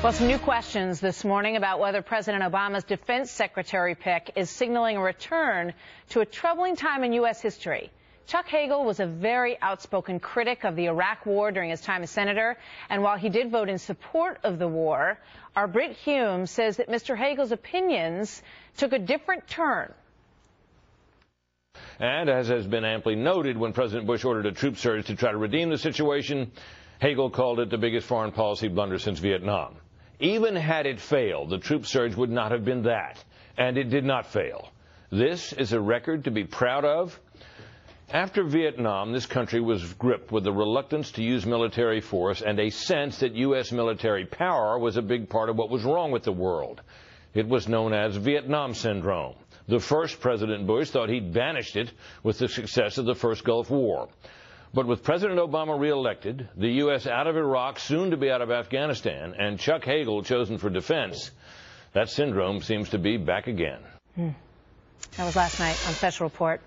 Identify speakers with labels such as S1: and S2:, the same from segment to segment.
S1: Well, some new questions this morning about whether President Obama's defense secretary pick is signaling a return to a troubling time in U.S. history. Chuck Hagel was a very outspoken critic of the Iraq war during his time as senator, and while he did vote in support of the war, our Brit Hume says that Mr. Hagel's opinions took a different turn.
S2: And as has been amply noted, when President Bush ordered a troop surge to try to redeem the situation, Hagel called it the biggest foreign policy blunder since Vietnam. Even had it failed, the troop surge would not have been that, and it did not fail. This is a record to be proud of. After Vietnam, this country was gripped with a reluctance to use military force and a sense that U.S. military power was a big part of what was wrong with the world. It was known as Vietnam Syndrome. The first President Bush thought he'd banished it with the success of the first Gulf War. But with President Obama reelected, the U.S. out of Iraq, soon to be out of Afghanistan, and Chuck Hagel chosen for defense, that syndrome seems to be back again.
S1: That was last night on Special Report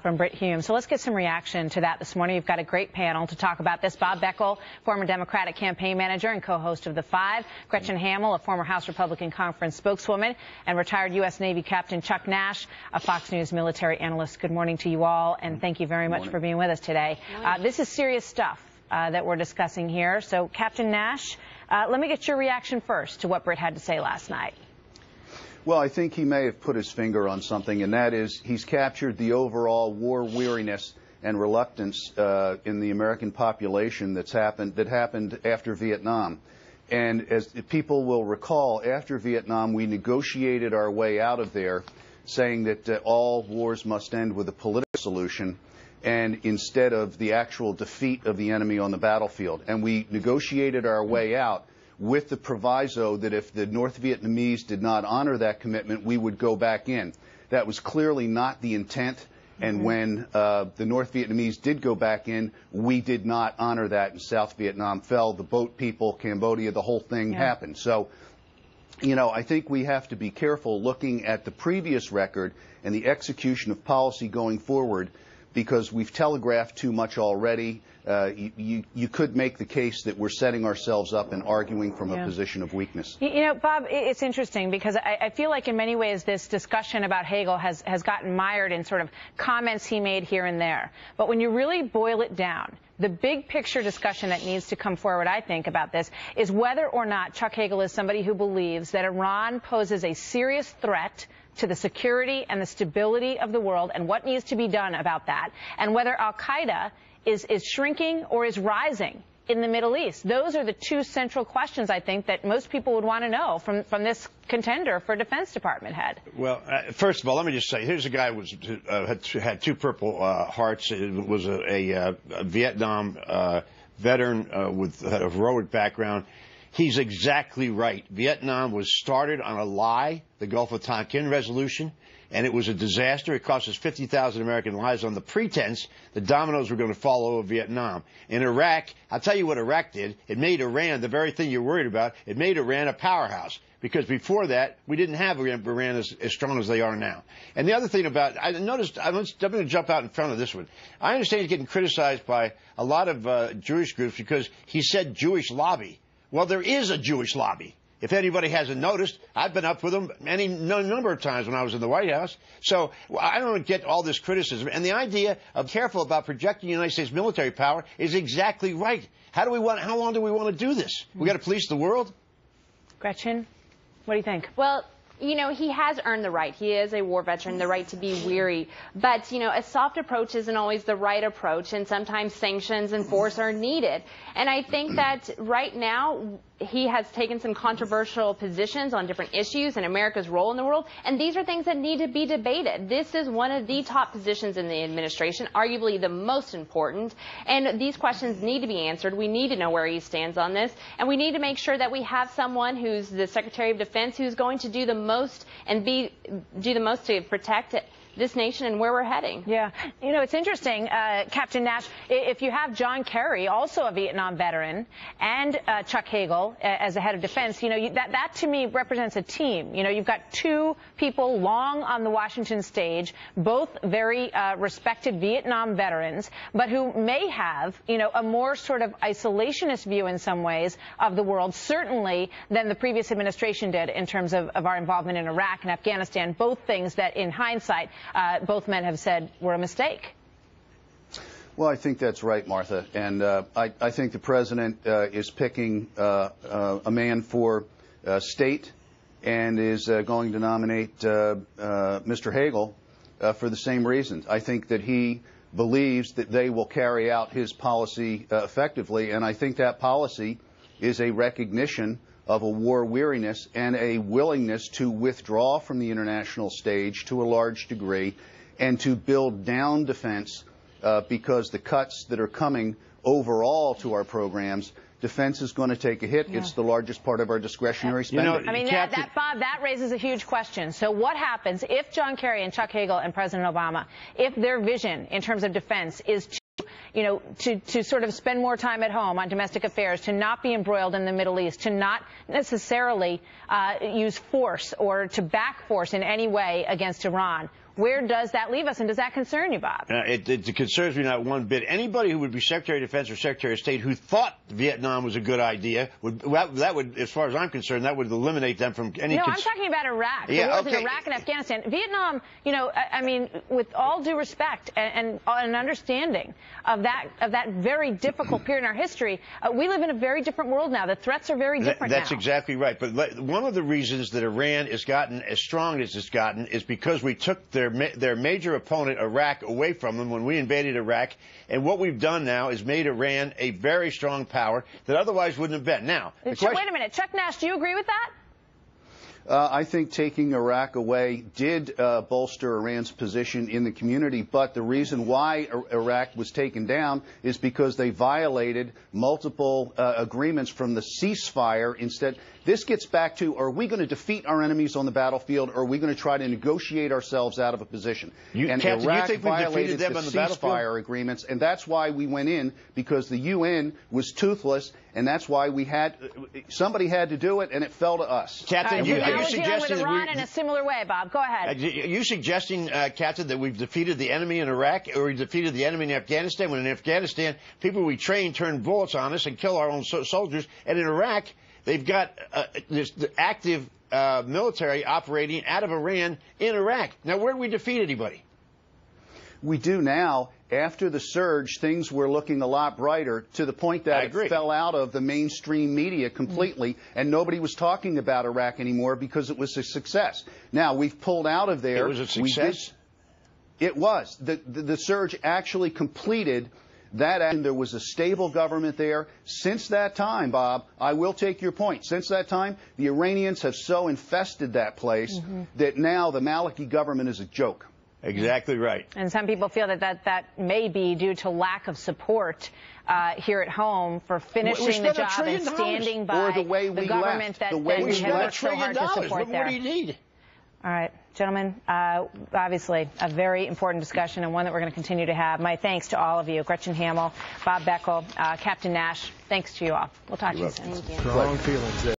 S1: from Brit Hume. So let's get some reaction to that this morning. You've got a great panel to talk about this. Bob Beckel, former Democratic campaign manager and co-host of The Five. Gretchen Hamel, a former House Republican Conference spokeswoman. And retired U.S. Navy Captain Chuck Nash, a Fox News military analyst. Good morning to you all, and thank you very much for being with us today. This is serious stuff that we're discussing here. So, Captain Nash, let me get your reaction first to what Brit had to say last night.
S3: Well, I think he may have put his finger on something, and that is he's captured the overall war weariness and reluctance in the American population that happened after Vietnam. And as people will recall, after Vietnam, we negotiated our way out of there, saying that all wars must end with a political solution, and instead of the actual defeat of the enemy on the battlefield. And we negotiated our way out with the proviso that if the North Vietnamese did not honor that commitment, we would go back in. That was clearly not the intent, and when the North Vietnamese did go back in, we did not honor that, and South Vietnam fell. The boat people, Cambodia, the whole thing happened. So, you know, I think we have to be careful looking at the previous record and the execution of policy going forward, because we've telegraphed too much already. You could make the case that we're setting ourselves up and arguing from a position of weakness.
S1: You know, Bob, it's interesting because I feel like in many ways this discussion about Hagel has gotten mired in sort of comments he made here and there. But when you really boil it down, the big picture discussion that needs to come forward, I think, about this is whether or not Chuck Hagel is somebody who believes that Iran poses a serious threat to the security and the stability of the world and what needs to be done about that, and whether al-Qaeda is shrinking or is rising in the Middle East. Those are the two central questions, I think, that most people would want to know from this contender for Defense Department head.
S4: Well, first of all, let me just say, here's a guy who had two Purple Hearts. It was a Vietnam veteran with a heroic background. He's exactly right. Vietnam was started on a lie, the Gulf of Tonkin resolution, and it was a disaster. It cost us 50,000 American lives on the pretense the dominoes were going to fall over Vietnam. In Iraq, I'll tell you what Iraq did. It made Iran, the very thing you're worried about, it made Iran a powerhouse. Because before that, we didn't have Iran as strong as they are now. And the other thing about, I'm going to jump out in front of this one. I understand he's getting criticized by a lot of Jewish groups because he said Jewish lobby. Well, there is a Jewish lobby. If anybody hasn't noticed, I've been up with them any number of times when I was in the White House. So I don't get all this criticism. And the idea of careful about projecting the United States military power is exactly right. How long do we want to do this? We got to police the world?
S1: Gretchen, what do you think?
S5: Well, you know, he has earned the right. He is a war veteran, the right to be weary. But, you know, a soft approach isn't always the right approach, and sometimes sanctions and force are needed. And I think that right now he has taken some controversial positions on different issues and America's role in the world, and these are things that need to be debated. This is one of the top positions in the administration, arguably the most important, and these questions need to be answered. We need to know where he stands on this, and we need to make sure that we have someone who's the Secretary of Defense who's going to do the most and do the most to protect this nation and where we're heading.
S1: Yeah. You know, it's interesting, Captain Nash, if you have John Kerry, also a Vietnam veteran, and Chuck Hagel as the head of defense, you know, that to me represents a team. You know, you've got two people long on the Washington stage, both very respected Vietnam veterans, but who may have, you know, a more sort of isolationist view in some ways of the world, certainly than the previous administration did in terms of our involvement in Iraq and Afghanistan, both things that in hindsight both men have said were a mistake.
S3: Well, I think that's right, Martha. And I think the president is picking a man for state and is going to nominate Mr. Hagel for the same reasons. I think that he believes that they will carry out his policy effectively, and I think that policy is a recognition of a war weariness and a willingness to withdraw from the international stage to a large degree and to build down defense because the cuts that are coming overall to our programs, defense is going to take a hit. Yeah. It's the largest part of our discretionary spending.
S1: You know, I mean, Bob, that raises a huge question. So what happens if John Kerry and Chuck Hagel and President Obama, if their vision in terms of defense is to, you know, to sort of spend more time at home on domestic affairs, to not be embroiled in the Middle East, to not necessarily use force or to back force in any way against Iran? Where does that leave us, and does that concern you, Bob?
S4: It concerns me not one bit. Anybody who would be Secretary of Defense or Secretary of State who thought Vietnam was a good idea, that would, as far as I'm concerned, that would eliminate them from any...
S1: No, I'm talking about Iraq. The wars in Iraq and Afghanistan. Vietnam, you know, I mean, with all due respect and an understanding of that very difficult period in our history, we live in a very different world now. The threats are very different
S4: That's
S1: now.
S4: exactly right. But one of the reasons that Iran has gotten as strong as it's gotten is because we took their major opponent, Iraq, away from them when we invaded Iraq. And what we've done now is made Iran a very strong power that otherwise wouldn't have been. Now,
S1: wait a minute. Chuck Nash, do you agree with that?
S3: I think taking Iraq away did bolster Iran's position in the community, but the reason why Iraq was taken down is because they violated multiple agreements from the ceasefire. Instead, this gets back to, are we going to defeat our enemies on the battlefield, or are we going to try to negotiate ourselves out of a position?
S4: Captain,
S3: Iraq
S4: you think we defeated them on the
S3: ceasefire agreements, and that's why we went in, because the UN was toothless, and that's why somebody had to do it, and it fell to us.
S4: Captain,
S1: are you suggesting with Iran in a similar way, Bob? Go ahead.
S4: Are you suggesting, Captain, that we've defeated the enemy in Iraq, or we defeated the enemy in Afghanistan, when in Afghanistan, people we train turn bullets on us and kill our own soldiers, and in Iraq, they've got this active military operating out of Iran in Iraq. Now, where did we defeat anybody?
S3: We do now. After the surge, things were looking a lot brighter, to the point that it fell out of the mainstream media completely, and nobody was talking about Iraq anymore because it was a success. Now, we've pulled out of there.
S4: It was a success?
S3: It was. The surge actually completed that, and there was a stable government there. Since that time, Bob, I will take your point. Since that time, the Iranians have so infested that place that now the Maliki government is a joke.
S4: Exactly right.
S1: And some people feel that may be due to lack of support here at home for finishing the job and standing by the government that we have worked so hard to support there.
S4: What do you need?
S1: All right, gentlemen, obviously a very important discussion and one that we're going to continue to have. My thanks to all of you, Gretchen Hamel, Bob Beckel, Captain Nash. Thanks to you all. We'll talk to you soon.
S5: Thank you.
S6: Strong feelings there.